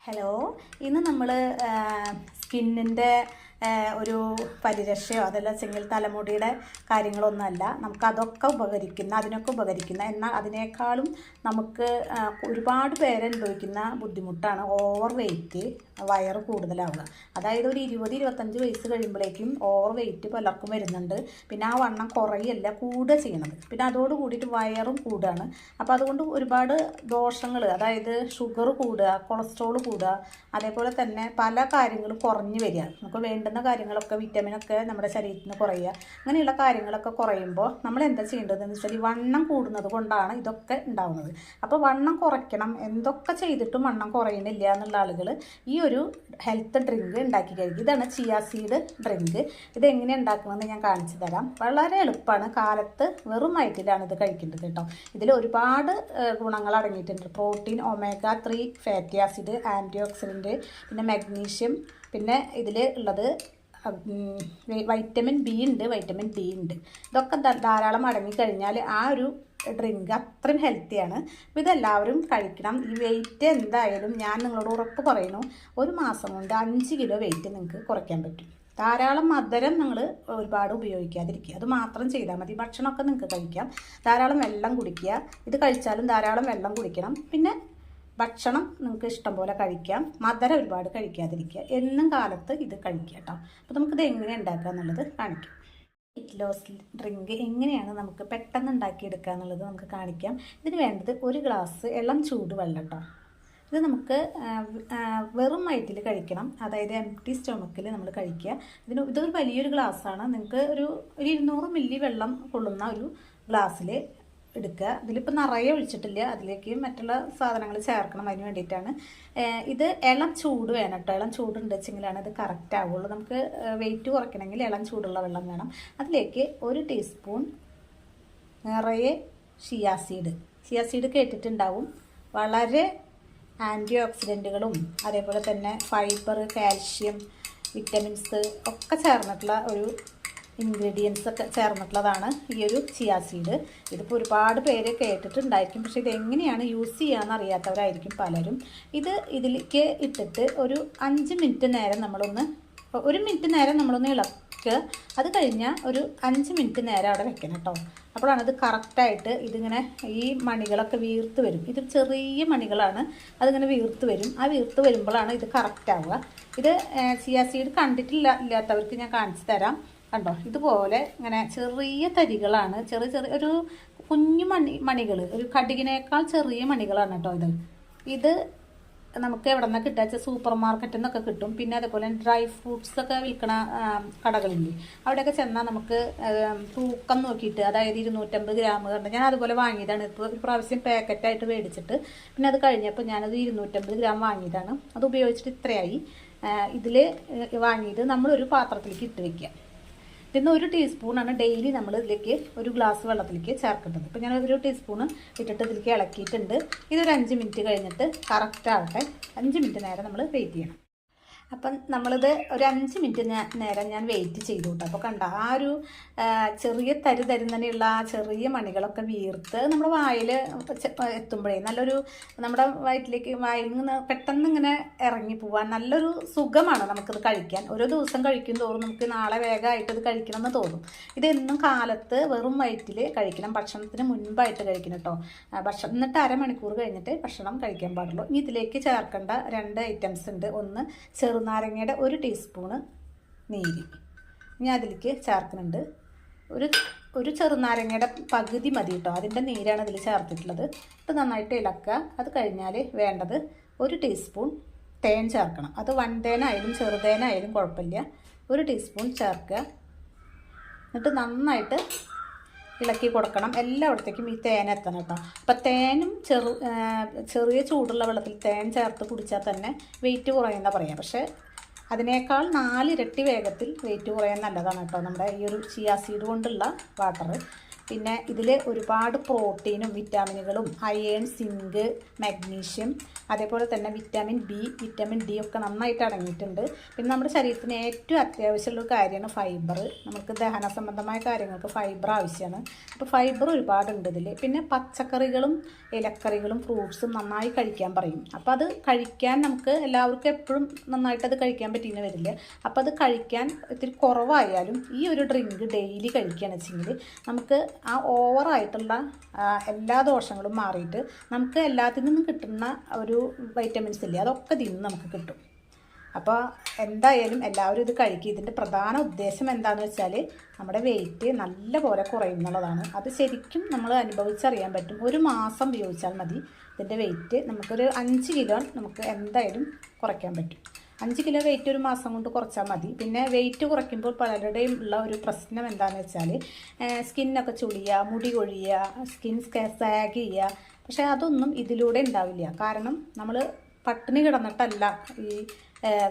Hello, ഇന്ന് നമ്മൾ സ്കിന്നിൻ്റെ ഒരു പരിരക്ഷയോ അതല്ല ചെങ്കിൽ തലമുടിയുടെ കാര്യങ്ങളൊന്നുമല്ല. നമുക്കതൊക്കെ അതിനൊക്കെ ഉപകരിക്കുന്ന എന്നാൽ അതിനേക്കാളും നമുക്ക് ഒരുപാട് പേരനുഭവിക്കുന്ന ബുദ്ധിമുട്ടാണ് ഓവർ വെയ്റ്റ്, വയറ് കൂടുതലാവുക. അതായത് ഒരു 20-25 വയസ്സ് കഴിയുമ്പോഴേക്കും ഓവർ വെയ്റ്റ് പലർക്കും വരുന്നുണ്ട്. പിന്നെ ആ വണ്ണം കുറയല്ല, കൂടുക ചെയ്യണത്. പിന്നെ അതോട് കൂടിയിട്ട് വയറും കൂടുകയാണ്. അപ്പോൾ അതുകൊണ്ട് ഒരുപാട് ദോഷങ്ങൾ, അതായത് ഷുഗർ കൂടുക, കൊളസ്ട്രോൾ കൂടുക, അതേപോലെ തന്നെ പല കാര്യങ്ങളും കുറഞ്ഞു വരിക. നമുക്ക് വേണ്ടുന്ന കാര്യങ്ങളൊക്കെ, വിറ്റാമിനൊക്കെ നമ്മുടെ ശരീരത്തിൽ നിന്ന് കുറയുക. അങ്ങനെയുള്ള കാര്യങ്ങളൊക്കെ കുറയുമ്പോൾ നമ്മൾ എന്താ ചെയ്യേണ്ടതെന്ന് വെച്ചാൽ ഈ വണ്ണം കൂടുന്നത് കൊണ്ടാണ് ഇതൊക്കെ ഉണ്ടാവുന്നത്. അപ്പോൾ വണ്ണം കുറയ്ക്കണം, എന്തൊക്കെ ചെയ്തിട്ടും വണ്ണം കുറയണില്ല എന്നുള്ള ആളുകൾ ഈ ഒരു ഹെൽത്ത് ഡ്രിങ്ക് ഉണ്ടാക്കി കഴിക്കും. ഇതാണ് ചിയാ സീഡ് ഡ്രിങ്ക്. ഇതെങ്ങനെ ഉണ്ടാക്കണമെന്ന് ഞാൻ കാണിച്ചു തരാം. വളരെ എളുപ്പമാണ്. കാലത്ത് വെറും വയറ്റിലാണ് ഇത് കഴിക്കേണ്ടത് കേട്ടോ. ഇതിൽ ഒരുപാട് ഗുണങ്ങൾ അടങ്ങിയിട്ടുണ്ട്. Protein, omega 3 fatty acid, anti oxidant, പിന്നെ മാഗ്നീഷ്യം, പിന്നെ ഇതിൽ ഉള്ളത് വൈറ്റമിൻ ബി ഉണ്ട്, വൈറ്റമിൻ ഡി ഉണ്ട്. ഇതൊക്കെ ധാരാളം അടങ്ങിക്കഴിഞ്ഞാൽ ആ ഒരു ഡ്രിങ്ക് അത്രയും ഹെൽത്തിയാണ്. അപ്പോൾ ഇതെല്ലാവരും കഴിക്കണം. ഈ വെയിറ്റ് എന്തായാലും ഞാൻ നിങ്ങളോട് ഉറപ്പ് പറയുന്നു, ഒരു മാസം കൊണ്ട് 5 കിലോ വെയിറ്റ് നിങ്ങൾക്ക് കുറയ്ക്കാൻ പറ്റും. ധാരാളം മധുരം നിങ്ങൾ ഒരുപാട് ഉപയോഗിക്കാതിരിക്കുക, അത് മാത്രം ചെയ്താൽ മതി. ഭക്ഷണമൊക്കെ നിങ്ങൾക്ക് കഴിക്കാം. ധാരാളം വെള്ളം കുടിക്കുക. ഇത് കഴിച്ചാലും ധാരാളം വെള്ളം കുടിക്കണം. പിന്നെ ഭക്ഷണം നിങ്ങൾക്ക് ഇഷ്ടം പോലെ കഴിക്കാം. മധുരം ഒരുപാട് കഴിക്കാതിരിക്കുക. എന്നും കാലത്ത് ഇത് കഴിക്കുക കേട്ടോ. അപ്പോൾ നമുക്കിത് എങ്ങനെ ഉണ്ടാക്കുക എന്നുള്ളത് കാണിക്കാം. വെയിറ്റ് ലോസ് ഡ്രിങ്ക് എങ്ങനെയാണ് നമുക്ക് പെട്ടെന്ന് ഉണ്ടാക്കിയെടുക്കുക എന്നുള്ളത് നമുക്ക് കാണിക്കാം. ഇതിന് വേണ്ടത് 1 ഗ്ലാസ് ഇളം ചൂട് വെള്ളം കേട്ടോ. ഇത് നമുക്ക് വെറും വയറ്റിൽ കഴിക്കണം, അതായത് എംപ്റ്റി സ്റ്റൊമക്കിൽ നമ്മൾ കഴിക്കുക. ഇതൊരു വലിയൊരു ഗ്ലാസ്സാണ്. നിങ്ങൾക്ക് ഒരു 200 മില്ലി വെള്ളം കൊള്ളുന്ന ഒരു ഗ്ലാസ്സിൽ എടുക്കുക. ഇതിലിപ്പോൾ നിറയെ ഒഴിച്ചിട്ടില്ല, അതിലേക്ക് മറ്റുള്ള സാധനങ്ങൾ ചേർക്കണം. അതിന് വേണ്ടിയിട്ടാണ്. ഇത് ഇളം ചൂട് വേണം കേട്ടോ. ഇളം ചൂടുണ്ട് വെച്ചെങ്കിലാണ് ഇത് കറക്റ്റ് ആവുള്ളൂ. നമുക്ക് വെയിറ്റ് കുറയ്ക്കണമെങ്കിൽ ഇളം ചൂടുള്ള വെള്ളം വേണം. അതിലേക്ക് 1 ടീസ്പൂൺ നിറയെ ചിയാ സീഡ് കേട്ടിട്ടുണ്ടാവും. വളരെ ആൻറ്റി ഓക്സിഡൻറ്റുകളും അതേപോലെ തന്നെ ഫൈബർ, കാൽഷ്യം, വിറ്റമിൻസ് ഒക്കെ ചേർന്നിട്ടുള്ള ഒരു ഇൻഗ്രീഡിയൻസ് ഒക്കെ ചേർന്നിട്ടുള്ളതാണ് ഈ ഒരു ചിയാ സീഡ്. ഇതിപ്പോൾ ഒരുപാട് പേര് കേട്ടിട്ടുണ്ടായിരിക്കും, പക്ഷേ ഇതെങ്ങനെയാണ് യൂസ് ചെയ്യാമെന്ന് അറിയാത്തവരായിരിക്കും പലരും. ഇതിലേക്ക് ഇട്ടിട്ട് ഒരു 5 മിനിറ്റ് നേരം നമ്മളൊന്ന് 1 മിനിറ്റ് നേരം നമ്മളൊന്ന് ഇളക്കുക. അത് കഴിഞ്ഞാൽ ഒരു 5 മിനിറ്റ് നേരം അവിടെ വെക്കണം കേട്ടോ. അപ്പോഴാണ് ഇത് കറക്റ്റായിട്ട് ഇതിങ്ങനെ ഈ മണികളൊക്കെ വീർത്ത് വരും. ഇത് ചെറിയ മണികളാണ്, അതിങ്ങനെ വീർത്ത് വരും. ആ വീർത്ത് വരുമ്പോഴാണ് ഇത് കറക്റ്റ് ആവുക. ഇത് ചിയാ സീഡ് ഇല്ലാത്തവർക്ക് ഞാൻ കാണിച്ചു തരാം. കണ്ടോ, ഇതുപോലെ ഇങ്ങനെ ചെറിയ തരികളാണ്, ചെറിയ ഒരു കുഞ്ഞു മണികൾ, ഒരു കടുകിനേക്കാൾ ചെറിയ മണികളാണ് കേട്ടോ ഇത് നമുക്ക് എവിടെ നിന്നൊക്കെ കിട്ടുക, സൂപ്പർ മാർക്കറ്റിൽ നിന്നൊക്കെ കിട്ടും. പിന്നെ അതേപോലെ ഡ്രൈ ഫ്രൂട്ട്സ് ഒക്കെ വിൽക്കണ കടകളില്ലേ, അവിടെയൊക്കെ ചെന്നാൽ നമുക്ക് തൂക്കം നോക്കിയിട്ട്, അതായത് 250 ഗ്രാം കണ്ട് ഞാൻ അതുപോലെ വാങ്ങിയതാണ്. ഇപ്പോൾ ഒരു പ്രാവശ്യം പാക്കറ്റായിട്ട് മേടിച്ചിട്ട് പിന്നെ അത് കഴിഞ്ഞപ്പോൾ ഞാനത് 250 ഗ്രാം വാങ്ങിയതാണ്. അത് ഉപയോഗിച്ചിട്ട് ഇത്രയായി. ഇതിൽ വാങ്ങിയത് നമ്മളൊരു പാത്രത്തിലേക്ക് ഇട്ട് വയ്ക്കുക. ഇതിന്ന് 1 ടീസ്പൂണാണ് ഡെയിലി നമ്മൾ ഇതിലേക്ക് 1 ഗ്ലാസ് വെള്ളത്തിലേക്ക് ചേർക്കേണ്ടത്. അപ്പോൾ ഞാൻ 1 ടീസ്പൂണ് ഇട്ടിട്ട് ഇതിലേക്ക് ഇളക്കിയിട്ടുണ്ട്. ഇതൊരു 5 മിനിറ്റ് കഴിഞ്ഞിട്ട് കറക്റ്റ് ആവട്ടെ. 5 മിനിറ്റ് നേരം നമ്മൾ വെയിറ്റ് ചെയ്യണം. അപ്പം നമ്മളിത് ഒരു 5 മിനിറ്റ് നേരം ഞാൻ വെയിറ്റ് ചെയ്തു കേട്ടോ. അപ്പോൾ കണ്ട ആ ഒരു ചെറിയ തന്നെയുള്ള ആ ചെറിയ മണികളൊക്കെ വീർത്ത് നമ്മുടെ വായിൽ എത്തുമ്പോഴേ നല്ലൊരു, നമ്മുടെ വായിൽ നിന്ന് പെട്ടെന്ന് ഇങ്ങനെ ഇറങ്ങി പോവാൻ നല്ലൊരു സുഖമാണ് നമുക്കിത് കഴിക്കാൻ. ഓരോ ദിവസം കഴിക്കും തോറും നമുക്ക് നാളെ വേഗമായിട്ട് ഇത് കഴിക്കണം എന്ന് തോന്നും. ഇതെന്നും കാലത്ത് വെറും വയറ്റിൽ കഴിക്കണം, ഭക്ഷണത്തിന് മുൻപായിട്ട് കഴിക്കണം കേട്ടോ. എന്നിട്ട് അരമണിക്കൂർ കഴിഞ്ഞിട്ട് ഭക്ഷണം കഴിക്കാൻ പാടുള്ളൂ. ഇനി ഇതിലേക്ക് ചേർക്കേണ്ട 2 ഐറ്റംസ് ഉണ്ട്. ഒന്ന് ചെറുനാരങ്ങയുടെ 1 ടീസ്പൂണ് നീര് ഞാൻ അതിലേക്ക് ചേർക്കുന്നുണ്ട്. ഒരു ചെറുനാരങ്ങയുടെ പകുതി മതി കേട്ടോ, അതിൻ്റെ നീരാണ് ഇതിൽ ചേർത്തിട്ടുള്ളത്. ഇത് നന്നായിട്ട് ഇളക്കുക. അത് കഴിഞ്ഞാൽ വേണ്ടത് 1 ടീസ്പൂൺ തേൻ ചേർക്കണം. അത് വൻതേനായാലും ചെറുതേനായാലും കുഴപ്പമില്ല. 1 ടീസ്പൂൺ ചേർക്കുക. എന്നിട്ട് നന്നായിട്ട് ഇളക്കി കൊടുക്കണം. എല്ലായിടത്തേക്കും ഈ തേൻ എത്തണം കേട്ടോ. അപ്പം തേനും ചെറിയ ചൂടുള്ള വെള്ളത്തിൽ തേൻ ചേർത്ത് കുടിച്ചാൽ തന്നെ വെയിറ്റ് കുറയുന്ന പറയാം. പക്ഷേ അതിനേക്കാൾ 4 ഇരട്ടി വേഗത്തിൽ വെയിറ്റ് കുറയാൻ നല്ലതാണ് കേട്ടോ നമ്മുടെ ഈ ഒരു ചിയാ സീഡ് കൊണ്ടുള്ള വാട്ടർ. പിന്നെ ഇതിൽ ഒരുപാട് പ്രോട്ടീനും വിറ്റാമിനുകളും അയേൺ, സിങ്ക്, മാഗ്നീഷ്യം, അതേപോലെ തന്നെ വിറ്റാമിൻ ബി, വിറ്റാമിൻ ഡി ഒക്കെ നന്നായിട്ട് അടങ്ങിയിട്ടുണ്ട്. പിന്നെ നമ്മുടെ ശരീരത്തിന് ഏറ്റവും അത്യാവശ്യമുള്ള ഒരു കാര്യമാണ് ഫൈബർ. നമുക്ക് ദഹന സംബന്ധമായ കാര്യങ്ങൾക്ക് ഫൈബർ ആവശ്യമാണ്. അപ്പോൾ ഫൈബർ ഒരുപാടുണ്ട് ഇതിൽ. പിന്നെ പച്ചക്കറികളും ഇലക്കറികളും ഫ്രൂട്ട്സും നന്നായി കഴിക്കാൻ പറയും. അപ്പോൾ അത് കഴിക്കാൻ നമുക്ക് എല്ലാവർക്കും എപ്പോഴും നന്നായിട്ട് അത് കഴിക്കാൻ പറ്റിയെന്ന് വരില്ല. അപ്പോൾ അത് കഴിക്കാൻ ഇത്തിരി കുറവായാലും ഈ ഒരു ഡ്രിങ്ക് ഡെയിലി കഴിക്കുകയാണെന്ന് വെച്ചെങ്കിൽ നമുക്ക് ആ ഓവറായിട്ടുള്ള എല്ലാ ദോഷങ്ങളും മാറിയിട്ട് നമുക്ക് എല്ലാത്തിൽ നിന്നും കിട്ടുന്ന ഒരു വൈറ്റമിൻസ് ഇല്ലേ, അതൊക്കെ ഇതിൽ നിന്ന് നമുക്ക് കിട്ടും. അപ്പോൾ എന്തായാലും എല്ലാവരും ഇത് കഴിക്കുക. ഇതിൻ്റെ പ്രധാന ഉദ്ദേശം എന്താണെന്ന് വെച്ചാൽ നമ്മുടെ വെയിറ്റ് നല്ല പോലെ കുറയും എന്നുള്ളതാണ്. അത് ശരിക്കും നമ്മൾ അനുഭവിച്ചറിയാൻ പറ്റും. ഒരു മാസം ഉപയോഗിച്ചാൽ മതി ഇതിൻ്റെ വെയിറ്റ് നമുക്കൊരു 5 കിലോ നമുക്ക് എന്തായാലും കുറയ്ക്കാൻ പറ്റും. 5 കിലോ വെയിറ്റ് ഒരു മാസം കൊണ്ട് കുറച്ചാൽ മതി. പിന്നെ വെയിറ്റ് കുറയ്ക്കുമ്പോൾ പലരുടെയും ഉള്ള ഒരു പ്രശ്നം എന്താണെന്ന് വെച്ചാൽ സ്കിന്നൊക്കെ ചുളിയുക, മുടി കൊഴിയുക, സ്കിൻ സാഗ് ചെയ്യുക. പക്ഷേ അതൊന്നും ഇതിലൂടെ ഉണ്ടാവില്ല. കാരണം നമ്മൾ പട്ടിണി കിടന്നിട്ടല്ല ഈ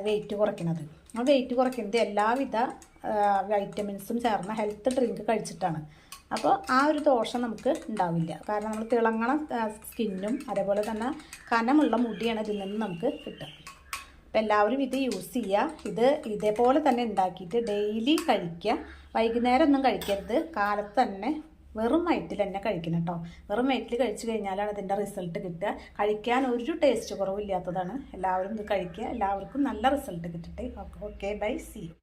വെയിറ്റ് കുറയ്ക്കുന്നത്. ആ വെയിറ്റ് കുറയ്ക്കുന്നത് എല്ലാവിധ വൈറ്റമിൻസും ചേർന്ന ഹെൽത്ത് ഡ്രിങ്ക് കഴിച്ചിട്ടാണ്. അപ്പോൾ ആ ഒരു ദോഷം നമുക്ക് ഉണ്ടാവില്ല. കാരണം നമ്മൾ തിളങ്ങണ സ്കിന്നും അതേപോലെ തന്നെ കനമുള്ള മുടിയാണ് ഇതിൽ നിന്ന് നമുക്ക് കിട്ടുക. അപ്പോൾ എല്ലാവരും ഇത് യൂസ് ചെയ്യുക. ഇതേപോലെ തന്നെ ഉണ്ടാക്കിയിട്ട് ഡെയിലി കഴിക്കുക. വൈകുന്നേരം ഒന്നും കഴിക്കരുത്, കാലത്ത് തന്നെ വെറും വയറ്റിൽ തന്നെ കഴിക്കണം കേട്ടോ. വെറും വയറ്റിൽ കഴിച്ചു കഴിഞ്ഞാലാണ് ഇതിൻ്റെ റിസൾട്ട് കിട്ടുക. കഴിക്കാൻ ഒരു ടേസ്റ്റ് കുറവില്ലാത്തതാണ്. എല്ലാവരും ഇത് കഴിക്കുക. എല്ലാവർക്കും നല്ല റിസൾട്ട് കിട്ടട്ടെ. Okay, bye, see U.